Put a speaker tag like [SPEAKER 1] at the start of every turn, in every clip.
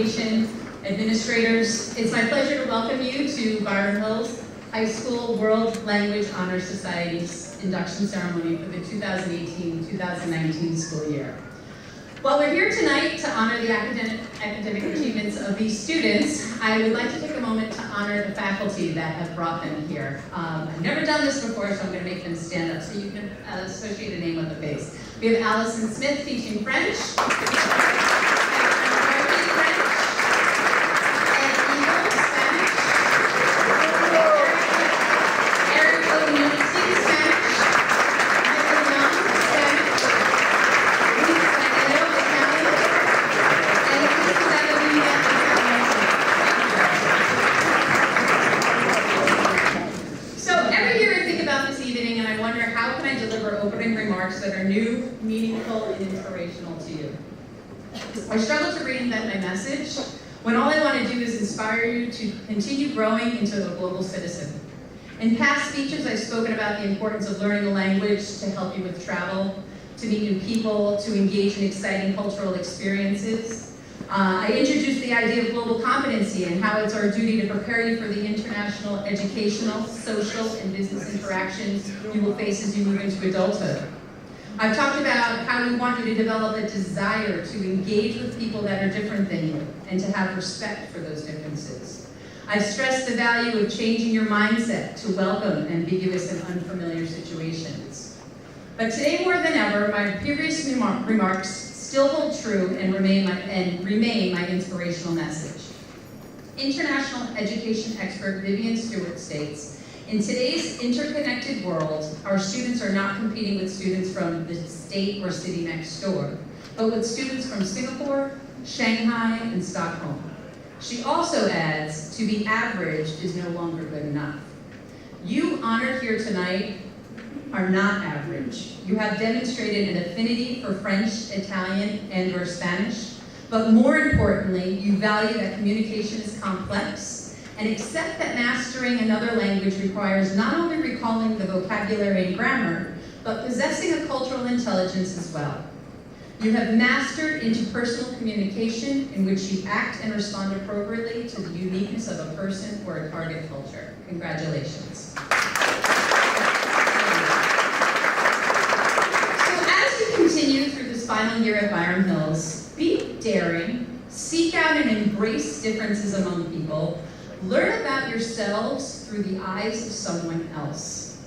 [SPEAKER 1] education, administrators, it's my pleasure to welcome you to Byron Hills High School World Language Honor Society's induction ceremony for the 2018-2019 school year. While we're here tonight to honor the academic achievements of these students, I would like to take a moment to honor the faculty that have brought them here. I've never done this before, so I'm going to make them stand up so you can associate a name with a face. We have Allison Smith teaching French. That are new, meaningful, and inspirational to you. I struggle to reinvent my message when all I want to do is inspire you to continue growing into a global citizen. In past speeches, I've spoken about the importance of learning a language to help you with travel, to meet new people, to engage in exciting cultural experiences. I introduced the idea of global competency and how it's our duty to prepare you for the international, educational, social, and business interactions you will face as you move into adulthood. I've talked about how we want you to develop a desire to engage with people that are different than you and to have respect for those differences. I've stressed the value of changing your mindset to welcome ambiguous and unfamiliar situations. But today more than ever, my previous remarks still hold true and remain my inspirational message. International education expert Vivian Stewart states, in today's interconnected world, our students are not competing with students from the state or city next door, but with students from Singapore, Shanghai, and Stockholm. She also adds, to be average is no longer good enough. You honored here tonight are not average. You have demonstrated an affinity for French, Italian, and/or Spanish, but more importantly, you value that communication is complex and accept that mastering another language requires not only recalling the vocabulary and grammar, but possessing a cultural intelligence as well. You have mastered interpersonal communication in which you act and respond appropriately to the uniqueness of a person or a target culture. Congratulations. So as you continue through this final year at Byron Hills, be daring, seek out and embrace differences among people, learn about yourselves through the eyes of someone else.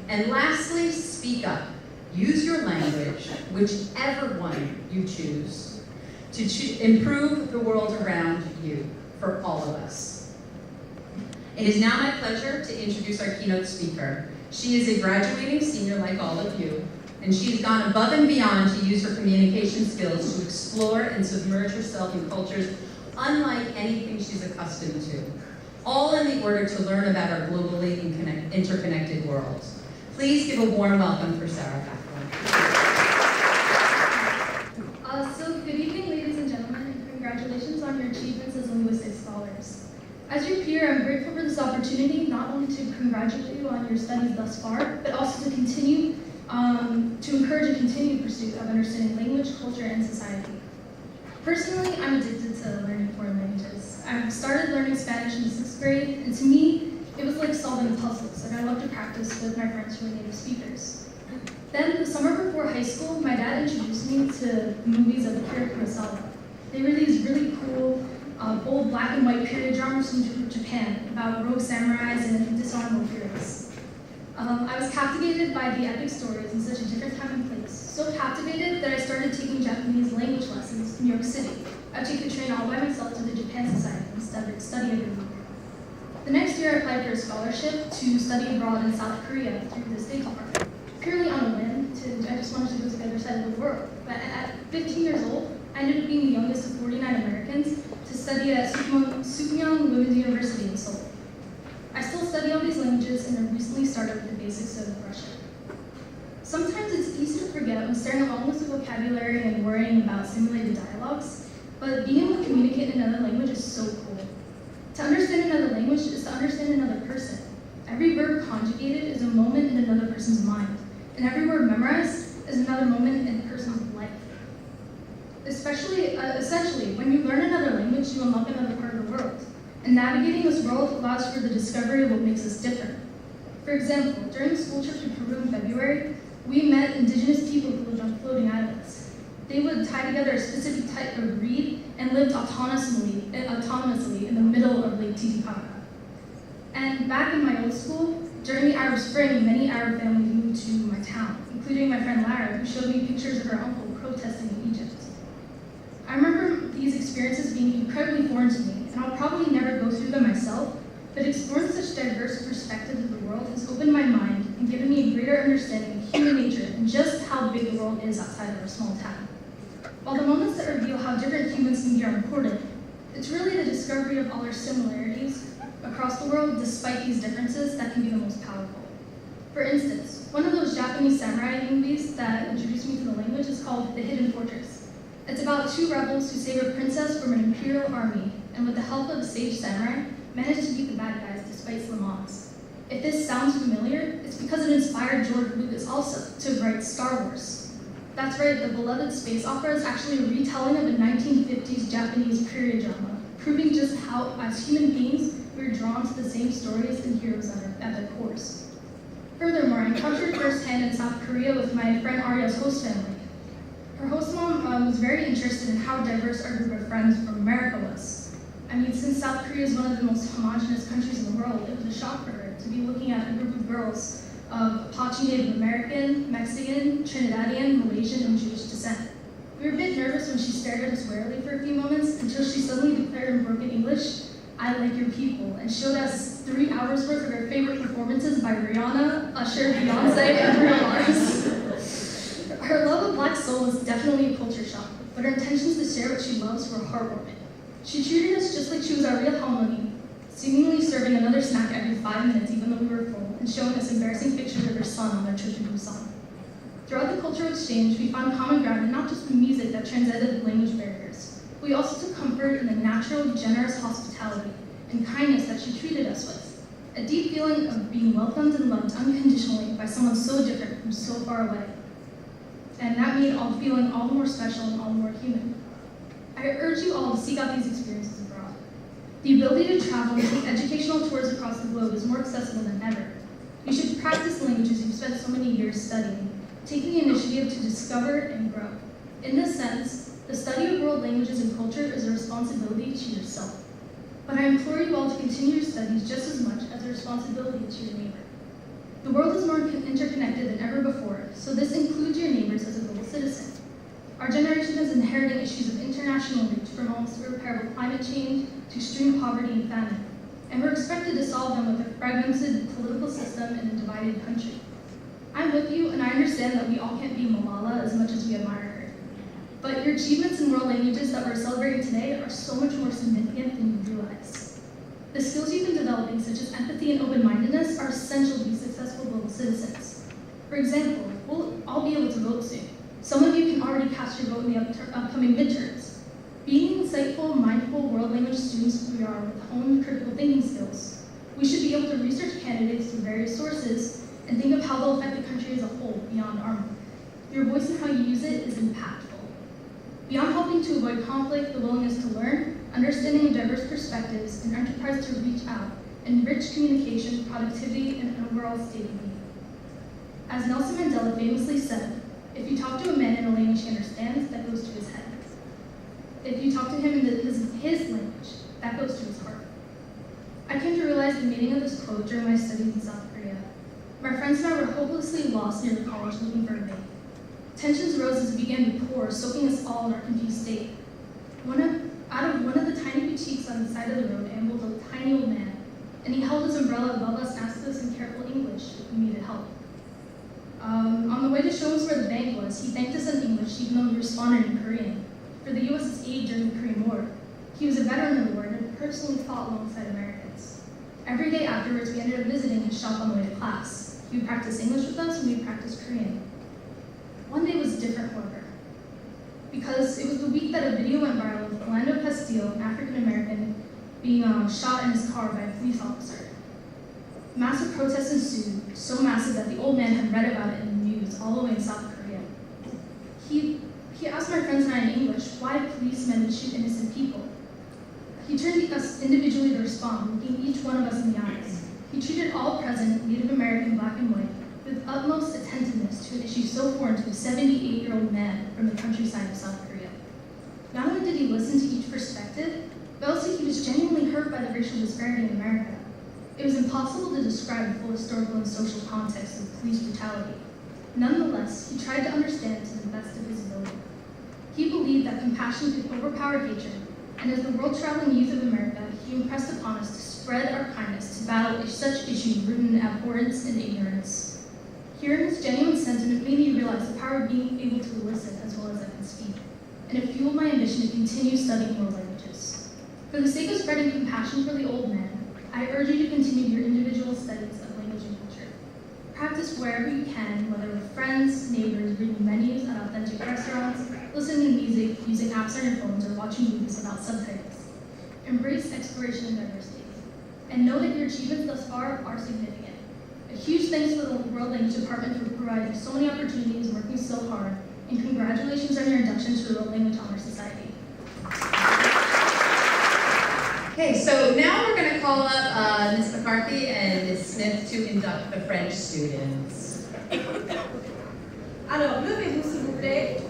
[SPEAKER 1] And lastly, speak up. Use your language, whichever one you choose, to improve the world around you for all of us. It is now my pleasure to introduce our keynote speaker. She is a graduating senior like all of you, and she has gone above and beyond to use her communication skills to explore and submerge herself in cultures unlike anything she's accustomed to, all in the order to learn about our globally interconnected world. Please give a warm welcome for Sarah Fakler.
[SPEAKER 2] So good evening, ladies and gentlemen, and congratulations on your achievements as linguistics scholars. As your peer, I'm grateful for this opportunity, not only to congratulate you on your studies thus far, but also to continue to encourage a continued pursuit of understanding language, culture, and society. Personally, I'm addicted to learning foreign languages. I started learning Spanish in 6th grade, and to me, it was like solving puzzles, and I love to practice with my friends who are native speakers. Then, the summer before high school, my dad introduced me to movies of Akira Kurosawa. They were these really cool, old black and white period dramas from Japan about rogue samurais and dishonorable heroes. I was captivated by the epic stories in such a different time and place, so captivated that I started taking Japanese language lessons in New York City. I took the train all by myself to the Japan Society and studied every week. The next year, I applied for a scholarship to study abroad in South Korea through the State Department, purely on a whim. I just wanted to go to the other side of the world. But at 15 years old, I ended up being the youngest of 49 Americans to study at Sukmyung Women's University in Seoul. I still study all these languages and have recently started with the basics of Russian. Sometimes it's easy to forget when staring at long lists of vocabulary and worrying about simulated dialogues, but being able to communicate in another language is so cool. To understand another language is to understand another person. Every verb conjugated is a moment in another person's mind, and every word memorized is another moment in a person's life. Essentially, when you learn another language, you unlock another part of the world. And navigating this world allows for the discovery of what makes us different. For example, during a school trip to Peru in February, we met indigenous people who lived on floating islands. They would tie together a specific type of reed and lived autonomously in the middle of Lake Titicaca. And back in my old school, during the Arab Spring, many Arab families moved to my town, including my friend Lara, who showed me pictures of her uncle protesting in Egypt. I remember these experiences being incredibly foreign to me, and I'll probably never go through them myself, but exploring such diverse perspectives of the world has opened my mind and given me a greater understanding of human nature and just how big the world is outside of our small town. While the moments that reveal how different humans can be are important, it's really the discovery of all our similarities across the world despite these differences that can be the most powerful. For instance, one of those Japanese samurai movies that introduced me to the language is called The Hidden Fortress. It's about two rebels who save a princess from an imperial army and with the help of a sage samurai, managed to beat the bad guys despite slim odds. If this sounds familiar, it's because it inspired George Lucas also to write Star Wars. That's right, the beloved space opera is actually a retelling of a 1950s Japanese period drama, proving just how, as human beings, we're drawn to the same stories and heroes at their cores. Furthermore, I encountered firsthand in South Korea with my friend Arya's host family. Her host mom was very interested in how diverse our group of friends from America was. I mean, since South Korea is one of the most homogenous countries in the world, it was a shock for her to be looking at a group of girls of Apache Native American, Mexican, Trinidadian, Malaysian, and Jewish descent. We were a bit nervous when she stared at us warily for a few moments until she suddenly declared in broken English, "I like your people," and showed us 3 hours worth of her favorite performances by Rihanna, Usher, Beyonce, and Bruno Mars. Her love of Black soul was definitely a culture shock, but her intentions to share what she loves were heartwarming. She treated us just like she was our real homie, seemingly serving another snack every 5 minutes even though we were full, and showing us embarrassing pictures of her son on their trip to Busan. Throughout the cultural exchange, we found common ground in not just the music that transcended language barriers. We also took comfort in the natural, generous hospitality and kindness that she treated us with. A deep feeling of being welcomed and loved unconditionally by someone so different from so far away. And that made all feeling all the more special and all the more human. I urge you all to seek out these experiences abroad. The ability to travel and take educational tours across the globe is more accessible than ever. You should practice the languages you've spent so many years studying, taking the initiative to discover and grow. In this sense, the study of world languages and culture is a responsibility to yourself. But I implore you all to continue your studies just as much as a responsibility to your neighbor. The world is more interconnected than ever before, so this includes your neighbors as a global citizen. Our generation is inheriting issues of international reach, from almost irreparable climate change to extreme poverty and famine, and we're expected to solve them with a fragmented political system and a divided country. I'm with you, and I understand that we all can't be Malala as much as we admire her. But your achievements in world languages that we're celebrating today are so much more significant than you realize. The skills you've been developing, such as empathy and open-mindedness, are essential to be successful global citizens. For example, we'll all be able to vote soon. Some of you can already cast your vote in the upcoming midterms. Being insightful, mindful, world language students we are with honed critical thinking skills, we should be able to research candidates through various sources and think of how they'll affect the country as a whole beyond our own. Your voice and how you use it is impactful. Beyond helping to avoid conflict, the willingness to learn, understanding of diverse perspectives, and enterprise to reach out, enrich communication, productivity, and an overall state of being. As Nelson Mandela famously said, if you talk to a man in a language he understands, that goes to his head. If you talk to him in his language, that goes to his heart. I came to realize the meaning of this quote during my studies in South Korea. My friends and I were hopelessly lost near the college looking for a mate. Tensions rose as it began to pour, soaking us all in our confused state. Out of one of the tiny boutiques on the side of the road ambled a tiny old man, and he held his umbrella above us and asked us in careful English if we needed help. On the way to show us where the bank was, he thanked us in English even though we responded in Korean. For the U.S.'s aid during the Korean War, he was a veteran of the war and had personally fought alongside Americans. Every day afterwards, we ended up visiting his shop on the way to class. He would practice English with us, and we would practice Korean. One day was different, however, because it was the week that a video went viral of Orlando Castillo, an African-American, being shot in his car by a police officer. Massive protests ensued, so massive that the old man had read about it in the news all the way in South Korea. He asked my friends and I in English why policemen would shoot innocent people. He turned us individually to respond, looking each one of us in the eyes. He treated all present, Native American, black and white, with utmost attentiveness to an issue so foreign to a 78-year-old man from the countryside of South Korea. Not only did he listen to each perspective, but also he was genuinely hurt by the racial disparity in America. It was impossible to describe the full historical and social context of police brutality. Nonetheless, he tried to understand to the best of his ability. He believed that compassion could overpower hatred, and as the world-traveling youth of America, he impressed upon us to spread our kindness to battle such issues rooted in abhorrence and ignorance. Hearing his genuine sentiment made me realize the power of being able to listen as well as I can speak, and it fueled my ambition to continue studying world languages. For the sake of spreading compassion for the old man, I urge you to continue your individual studies of language and culture. Practice wherever you can, whether with friends, neighbors, reading menus at authentic restaurants, listening to music, using apps on your phones, or watching movies without subtitles. Embrace exploration and diversity. And know that your achievements thus far are significant. A huge thanks to the World Language Department for providing so many opportunities and working so hard, and congratulations on your induction to the World Language Honor Society.
[SPEAKER 1] Okay, so now we're going to call up Ms. McCarthy and Ms. Smith to induct the French students.
[SPEAKER 3] Alors, levez-vous s'il vous plaît.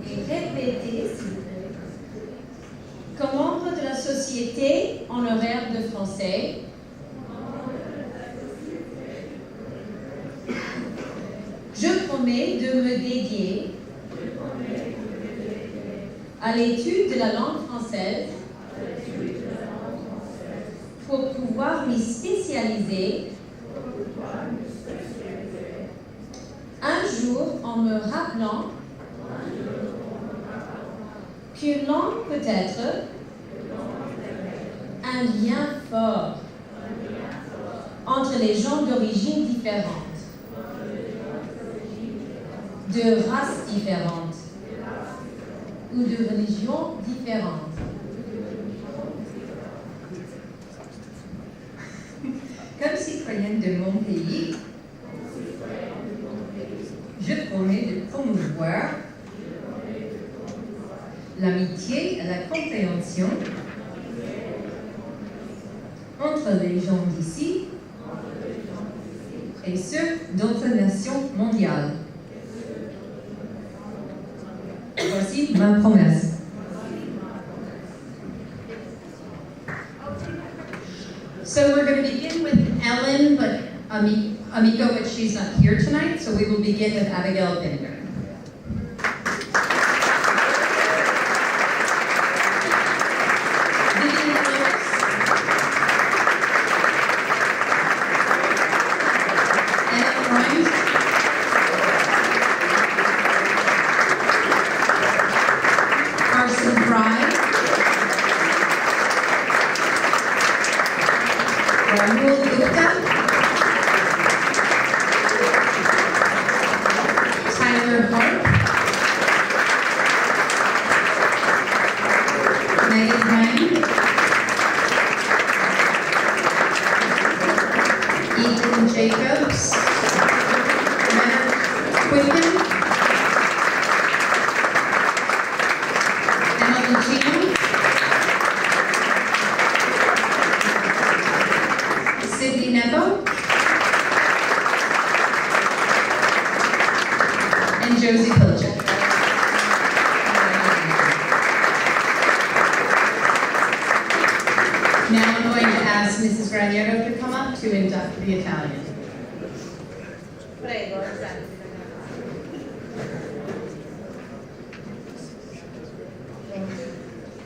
[SPEAKER 3] Et répétez, s'il vous plaît. Comme membre de la société en horaire de français, je promets de me dédier à l'étude de la langue française pour pouvoir m'y spécialiser un jour en me rappelant qu'une langue peut être un lien fort entre les gens d'origines différentes, de races différentes ou de religions différentes.
[SPEAKER 1] Comme citoyenne de mon pays, je promets de promouvoir l'amitié et la compréhension entre les gens d'ici et ceux d'autres nations mondiales. Voici ma promesse. So we're going to begin with Ellen, but Amiko, but she's not here tonight, so we will begin with Abigail Binder.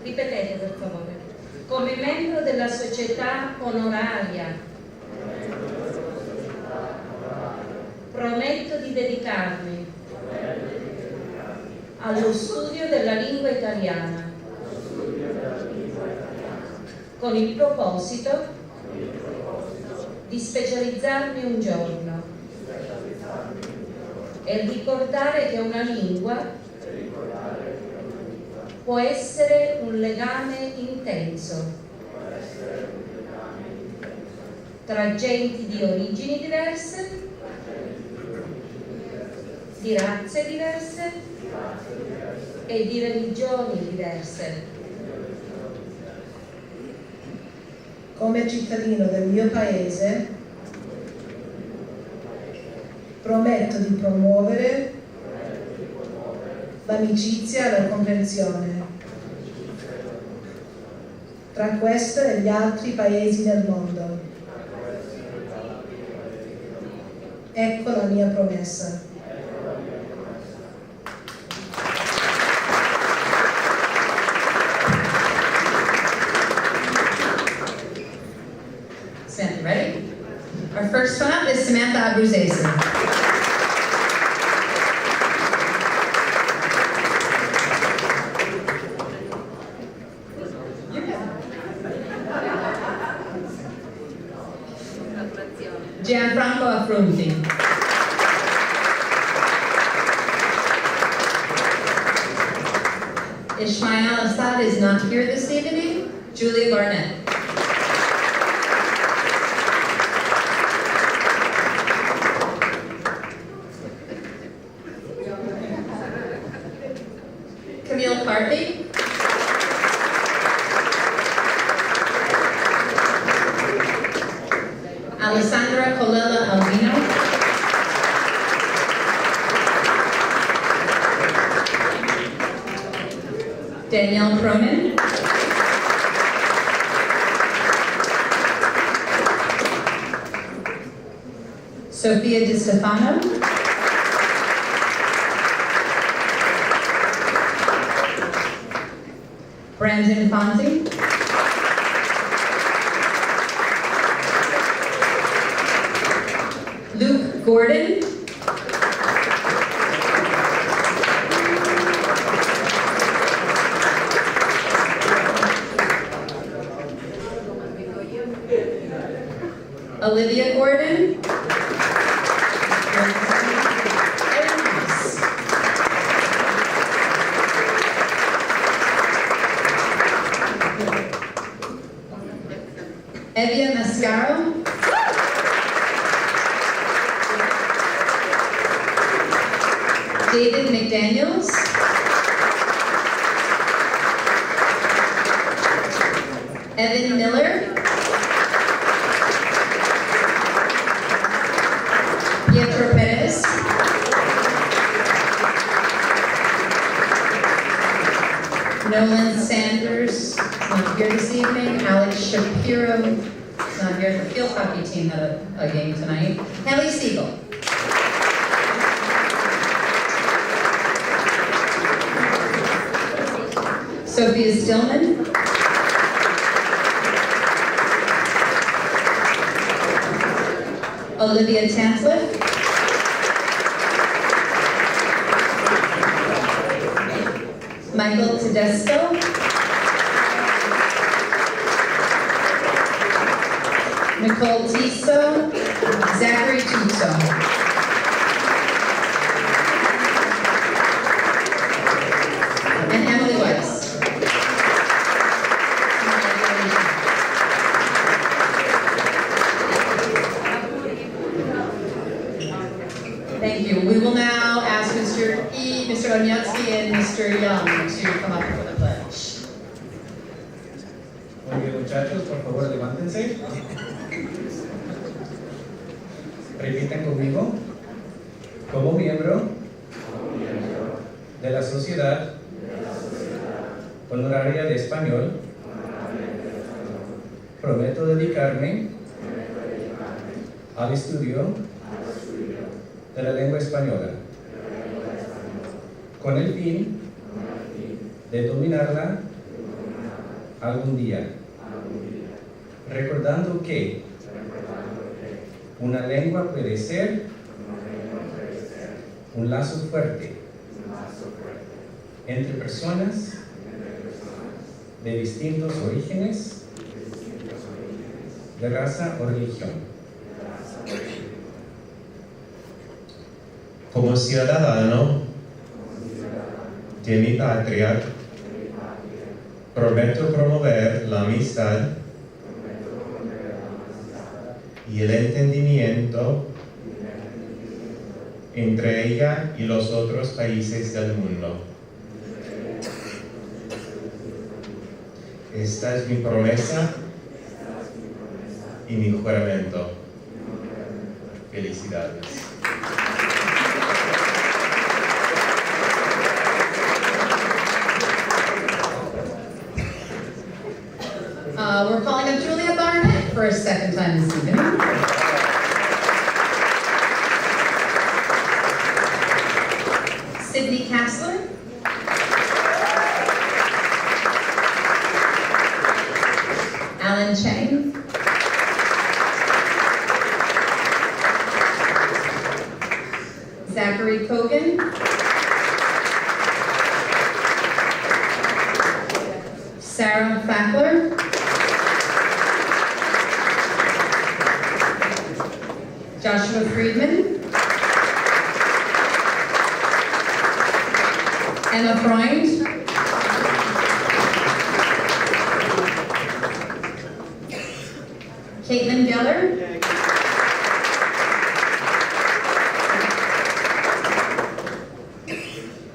[SPEAKER 3] Ripetete per favore. Come membro della società onoraria, prometto di dedicarmi allo studio della lingua italiana con il proposito di specializzarmi un giorno e ricordare che una lingua può essere un legame intenso tra genti di origini diverse di razze diverse e di religioni diverse.
[SPEAKER 4] Come cittadino del mio paese, prometto di promuovere l'amicizia e la comprensione tra questo e gli altri paesi del mondo. Ecco la mia promessa.
[SPEAKER 1] Samantha, ready? Our first one up is Samantha Abruzese. Gianfranco Affronti. Ishmael Assad is not here this evening. Julia Barnett. Camille Carthy. Alessandra Colella Albino. Danielle Cronin. Sophia Di Stefano. Brandon Fonte. Luke Gordon. Olivia Gordon. Evia Mascaro. David McDaniels. Evan Miller. Pietro Perez. Nolan Sanders, not here this evening. Alex Shapiro, not here. The field hockey team had a game tonight. Kelly Siegel. Sophia Stillman. Olivia Tansliff. Michael Tedesco. Nicole Tiso. Zachary Tuso. And Emily Weiss. Thank you. We will now ask Mr. E, Mr. Onyetsky, and Mr. Young to come up for the pledge.
[SPEAKER 5] Muy bien, muchachos, por favor, levántense. Repiten conmigo. Como miembro de la Sociedad Honoraria de Español, prometo dedicarme al estudio de la lengua española, con el fin de dominarla algún día, recordando que una lengua puede ser un lazo fuerte entre personas de distintos orígenes, de raza o religión.
[SPEAKER 6] Como ciudadano de mi patria, prometo promover la amistad y el entendimiento entre ella y los otros países del mundo. Esta es mi promesa y mi juramento. Felicidades.
[SPEAKER 1] We're calling up Julia Barnett for a second time this evening. Sydney Kassler. Alan Chang. Zachary Kogan. Sarah Fakler. Joshua Friedman. Emma Freund. Caitlin Geller.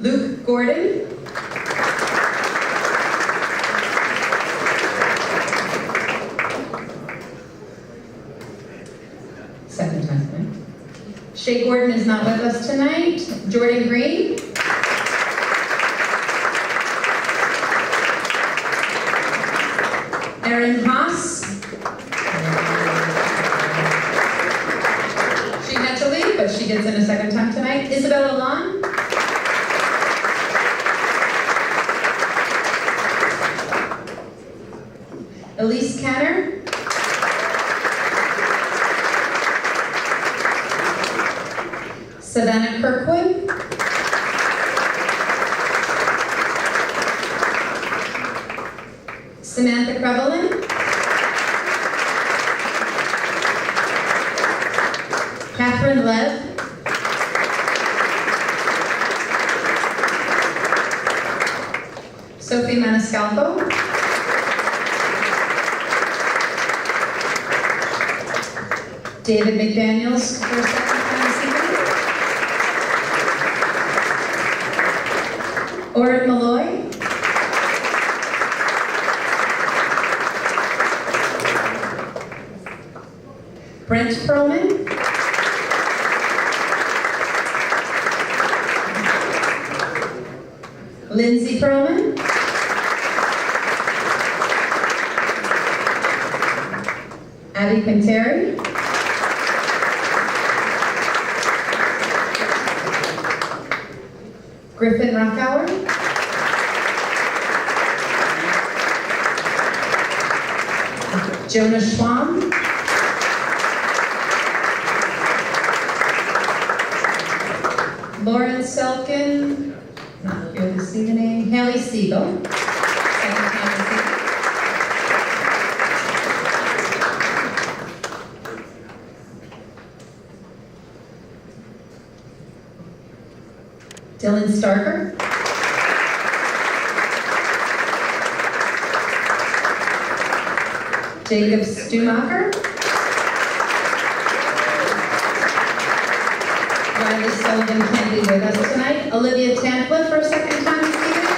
[SPEAKER 1] Luke Gordon. Second time, right? Shay Gordon is not with us tonight. Jordan Green. Erin Haas. She had to leave, but she gets in a second time tonight. Isabella Lon. Elise Canner. Savannah Kirkwood. Samantha Crevelin. Catherine Lev. Sophie Maniscalco. David McDaniels for a second time this evening. Oren Malloy. Brent Perlman. Lindsay Perlman. Abby Quinteri. Griffin Rockauer. Jonah Schwam. Lauren Selkin, not here this evening. Haley Siegel. Second time this evening. Dylan Starker. Jacob Stumacher. Riley Sullivan can't be with us tonight. Olivia Tamplet for a second time this evening.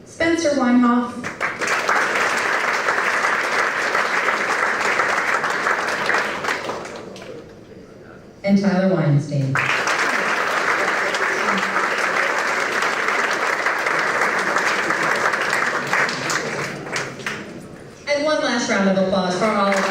[SPEAKER 1] Spencer Weinhoff. And Tyler Weinstein. And one last round of applause for all of them.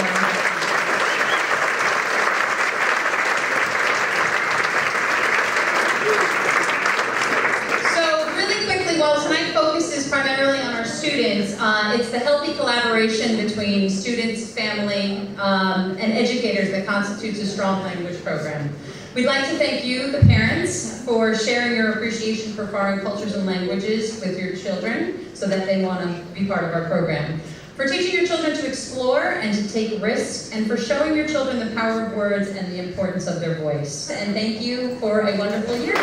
[SPEAKER 1] So really quickly, while tonight focuses primarily on our students, it's the healthy collaboration between students, family, and educators that constitutes a strong language program. We'd like to thank you, the parents, for sharing your appreciation for foreign cultures and languages with your children so that they want to be part of our program. For teaching your children to explore and to take risks, and for showing your children the power of words and the importance of their voice. And thank you for a wonderful year.